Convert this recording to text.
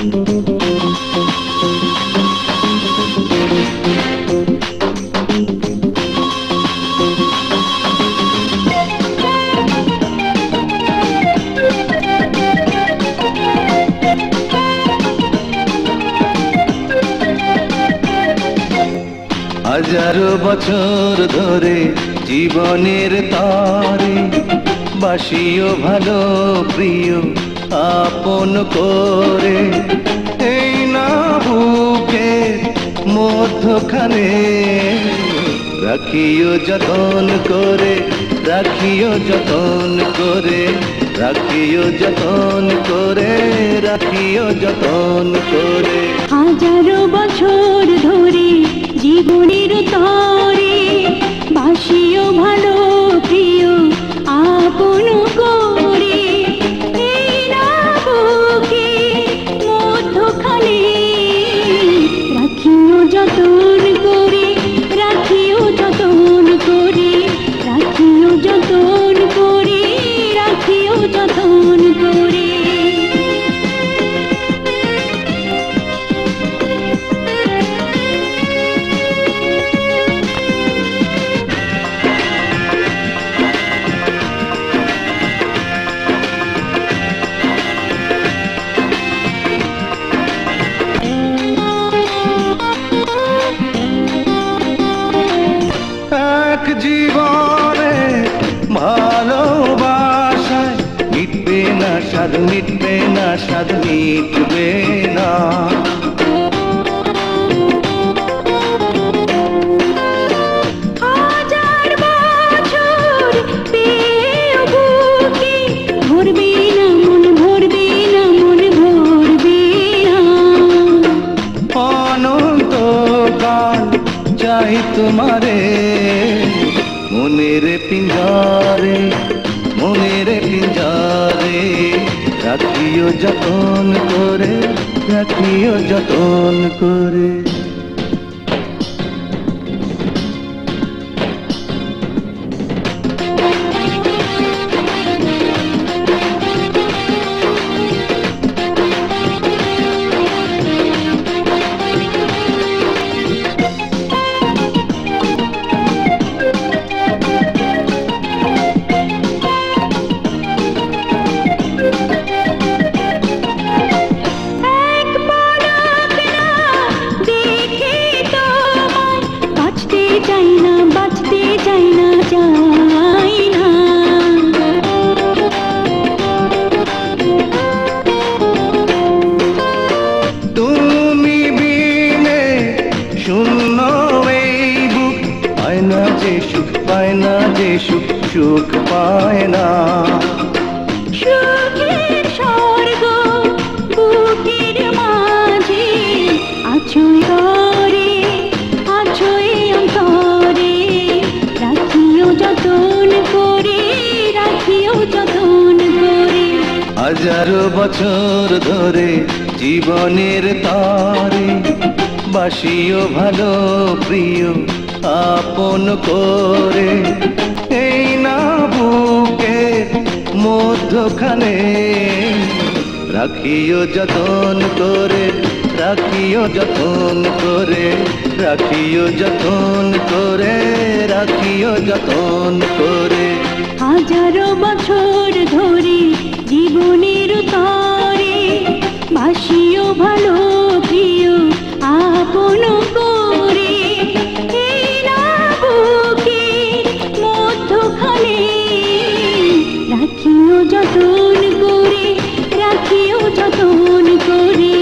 হাজারো বছর ধরে জীবনের তারে বাসিও ভালো প্রিয় আপন করে, এই না বুকে মধ্যখানে রাখিও যতন করে, রাখিও যতন করে, রাখিও যতন করে, রাখিও যতন করে। হাজারো বছর ধরে জীবনের তরে বাসিও ভালো প্রিয় আপন করে, এই না বুকে মধ্যখানে রাখিও যতন করে, রাখিও যতন করে, রাখিও যতন করে, রাখিও যতন করে। জীবনে ভালোবাসায় মিটবে না স্বাদ, মিটবে না স্বাদ, মিটবে না। হাজার বছর পেয়েও বুকে ভরবে না মন, ভরবে না মন, ভরবে না। অনন্তকাল চাই তোমারে মনের পিঞ্জারে, মনের পিঞ্জারে রাখিও যতন করে, রাখিও যতন করে। তুমি বিনে শূন্য এই বুক পায় না যে সুখ, পায় না যে সুখ, সুখ পায় না। সুখের স্বর্গ বুকের মাঝে আছোই ঘরে, আছোই অন্তরে রাখিও যতন করে, রাখিও যতন করে। হাজারো বছর ধরে জীবনের তারে বাসিও ভালো প্রিয় আপন করে, এই না বুকে মধ্যখানে রাখিও যতন করে, রাখিও যতন করে, রাখিও যতন করে, রাখিও যতন করে। হাজারো বছর ধরে জীবনের তরে বাসিও ভালো প্রিয় আপন করে, এই না বুকে মধ্যখানে রাখিও যতন করে, রাখিও যতন করে।